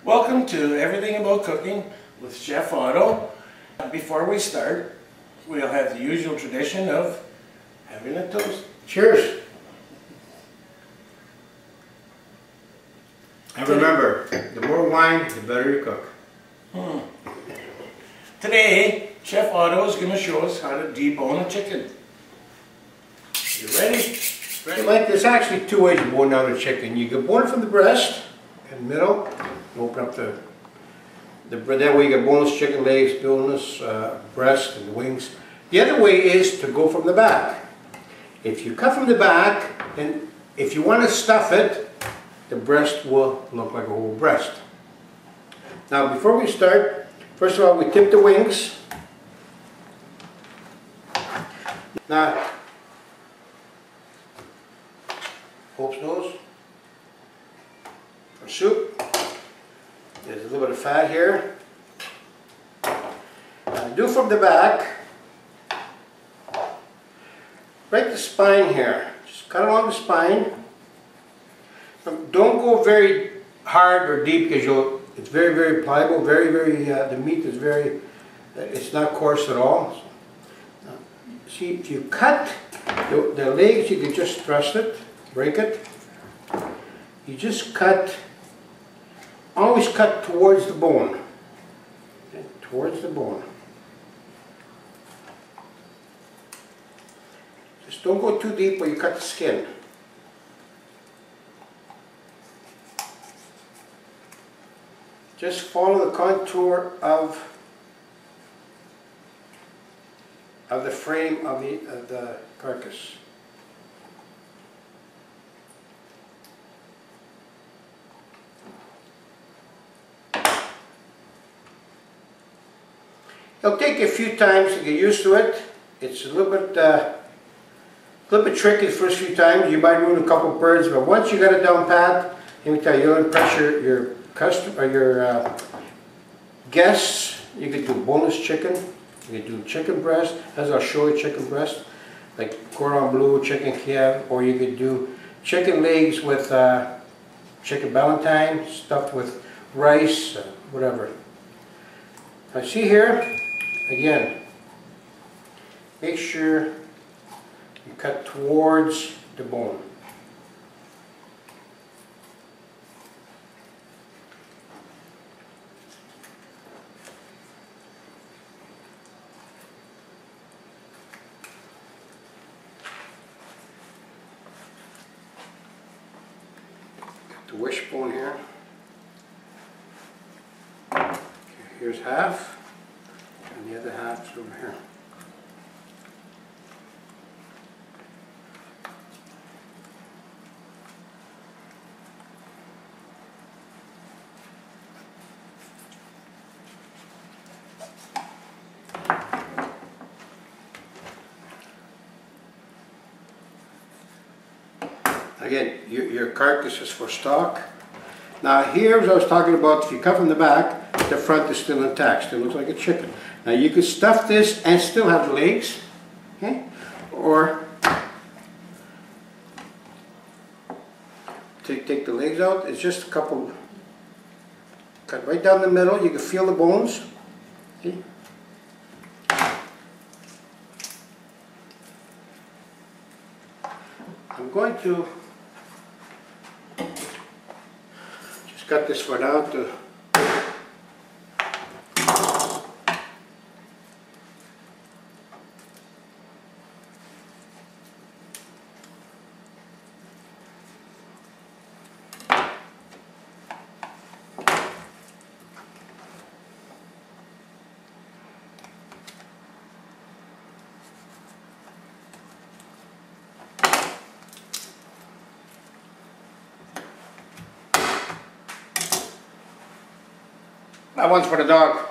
Welcome to Everything About Cooking with Chef Otto. Before we start, we'll have the usual tradition of having a toast. Cheers! And remember, the more wine, the better you cook. Today, Chef Otto is going to show us how to debone a chicken. You ready? There's actually two ways to bone down a chicken. You can bone it from the breast, in the middle, open up the that way you get boneless chicken legs, boneless breast and the wings. The other way is to go from the back. If you cut from the back, then if you want to stuff it, the breast will look like a whole breast. Now before we start, first of all we tip the wings. Now, Pope's nose for soup. There's a little bit of fat here. Do from the back. Right the spine here. Just cut along the spine. Don't go very hard or deep because it's very, very pliable. The meat is very, it's not coarse at all. See, if you cut the legs, you can just thrust it, break it. You just cut, always cut towards the bone. Okay, towards the bone. Just don't go too deep where you cut the skin. Just follow the contour of the frame of the carcass. It'll take you a few times to get used to it. It's a little bit tricky the first few times. You might ruin a couple of birds, but once you got it down pat, let me tell you, you'll impress your customer or your guests. You could do boneless chicken. You could do chicken breast, as I'll show you, chicken breast, like cordon bleu, chicken Kiev, or you could do chicken legs with chicken Valentine, stuffed with rice, whatever. Now see here, again, make sure you cut towards the bone. The wishbone here. Okay, here's half, and the other half's over here. Again, your carcass is for stock. Now here, as I was talking about, if you cut from the back, the front is still intact, still looks like a chicken. Now you could stuff this and still have the legs, okay? Or take the legs out, it's just a couple, cut right down the middle, you can feel the bones. Okay? I'm going to cut this one out to that one's for the dog.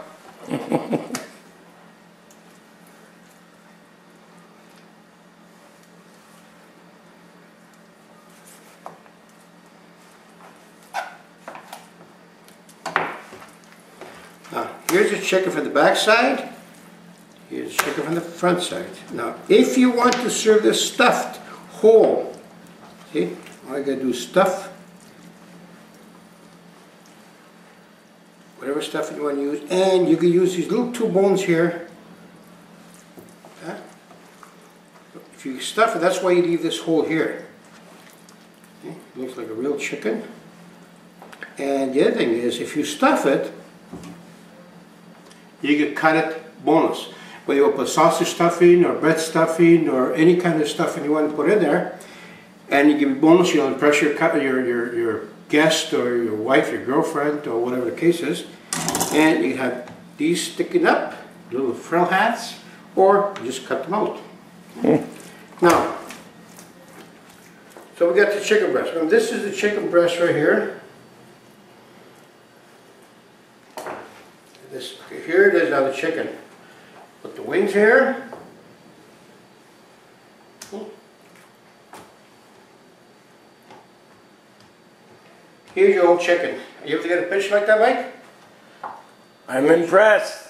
Now, here's the chicken from the back side. Here's the chicken from the front side. Now, if you want to serve this stuffed whole, see, all you gotta do is stuff whatever stuffing you want to use, and you can use these little 2 bones here. If you stuff it, that's why you leave this hole here. Okay? Looks like a real chicken. And the other thing is, if you stuff it, you can cut it boneless. Whether you put sausage stuffing or bread stuffing or any kind of stuffing you want to put in there, and you give it boneless, you'll impress your guest or your wife, your girlfriend, or whatever the case is. And you have these sticking up, little frill hats, or you just cut them out. Now, so we got the chicken breast. Now this is the chicken breast right here. Here it is now, the chicken. Put the wings here. Here's your old chicken. You ever get a picture like that, Mike? I'm impressed.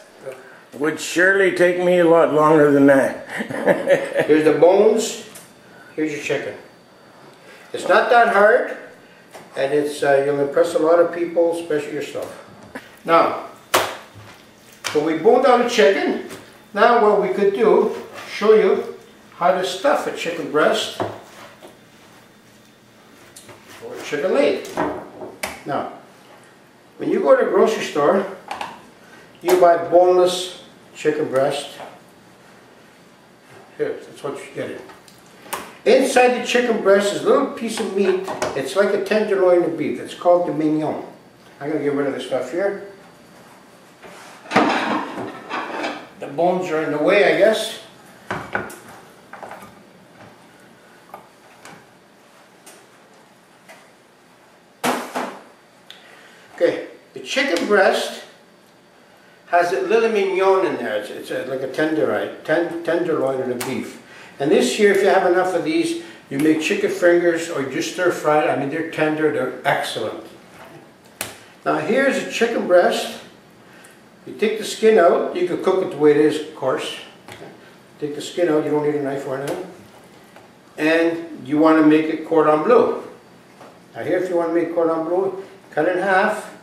Would surely take me a lot longer than that. Here's the bones. Here's your chicken. It's not that hard, and it's you'll impress a lot of people, especially yourself. Now, so we boned out a chicken. Now what we could do, show you how to stuff a chicken breast or a chicken leg. Now, when you go to the grocery store, you buy boneless chicken breast. Here, that's what you're getting. Inside the chicken breast is a little piece of meat. It's like a tenderloin of beef. It's called the mignon. I'm going to get rid of the stuff here. The bones are in the way, I guess. Okay, the chicken breast has a little mignon in there. It's like a tenderloin of the beef. And this here, if you have enough of these, you make chicken fingers or you just stir fry it. I mean, they're tender, they're excellent. Now here's a chicken breast. You take the skin out. You can cook it the way it is, of course. Take the skin out, you don't need a knife or anything. And you want to make it cordon bleu. Now here, if you want to make cordon bleu, cut it in half.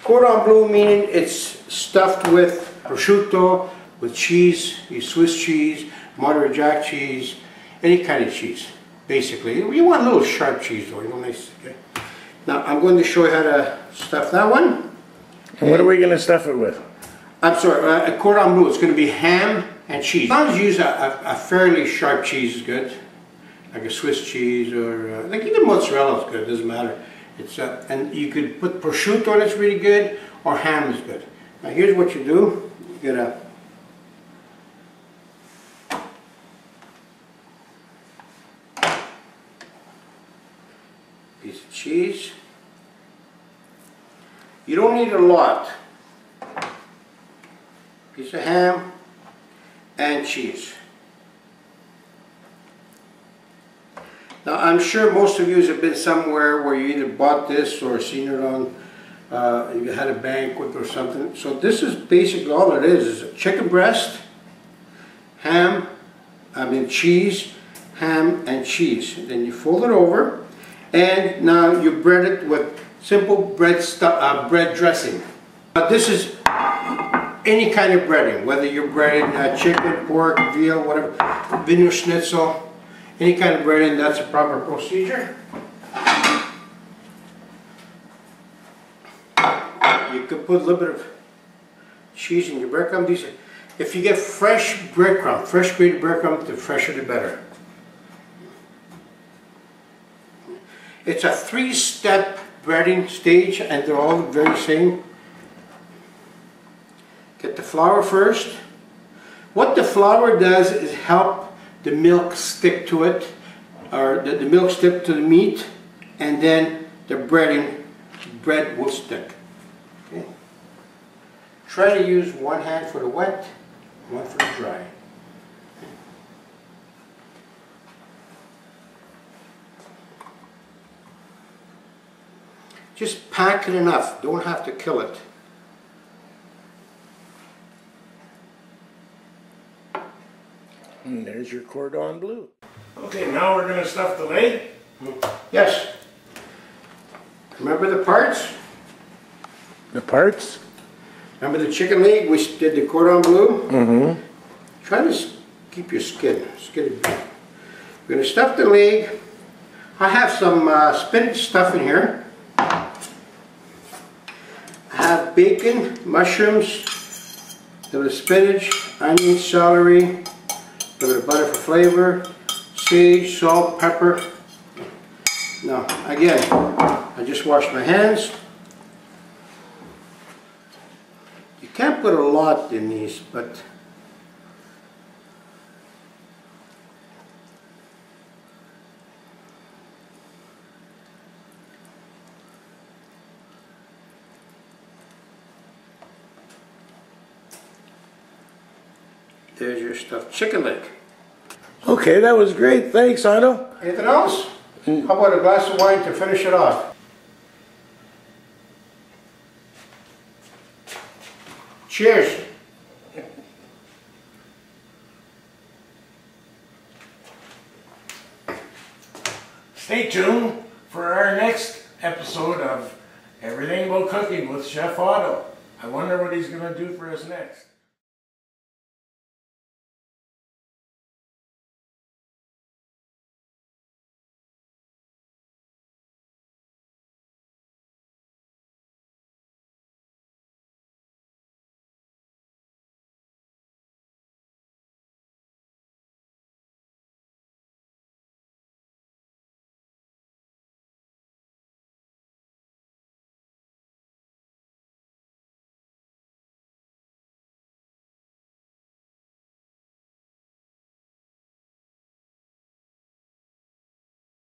Cordon bleu meaning it's stuffed with prosciutto, with cheese, Swiss cheese, Monterey Jack cheese, any kind of cheese, basically. You want a little sharp cheese though, you know, nice. Okay. Now I'm going to show you how to stuff that one. And what are we going to stuff it with? I'm sorry, a cordon bleu. It's going to be ham and cheese. As long as you use a fairly sharp cheese is good, like a Swiss cheese or like even mozzarella is good. It doesn't matter. It's and you could put prosciutto on it's really good, or ham is good. Now here's what you do. You get a piece of cheese. You don't need a lot. Piece of ham and cheese. Now I'm sure most of you have been somewhere where you either bought this or seen it on, you had a banquet or something. So this is basically all it is a chicken breast, cheese, ham and cheese. Then you fold it over and now you bread it with simple bread dressing. This is any kind of breading, whether you're breading chicken, pork, veal, whatever, Wiener Schnitzel, any kind of breading, that's a proper procedure. You could put a little bit of cheese in your breadcrumb. If you get fresh breadcrumb, fresh grated breadcrumb, the fresher the better. It's a 3-step breading stage and they're all very the same. Get the flour first. What the flour does is help the milk stick to it, or the milk stick to the meat, and then the bread will stick. Okay. Try to use one hand for the wet, one for the dry. Just pack it enough, don't have to kill it. And there's your cordon bleu. Okay, now we're going to stuff the leg. Yes. Remember the parts? the parts. Remember the chicken leg? We did the cordon bleu. Mm-hmm. Try to keep your skin. We're going to stuff the leg. I have some spinach stuff in here. I have bacon, mushrooms, a little spinach, onion, celery, a little bit of butter for flavor, sage, salt, pepper. Now, again, I just washed my hands. You can't put a lot in these, but there's your stuffed chicken leg. Okay, that was great. Thanks, Otto. Anything else? How about a glass of wine to finish it off? Cheers. Stay tuned for our next episode of Everything About Cooking with Chef Otto. I wonder what he's going to do for us next.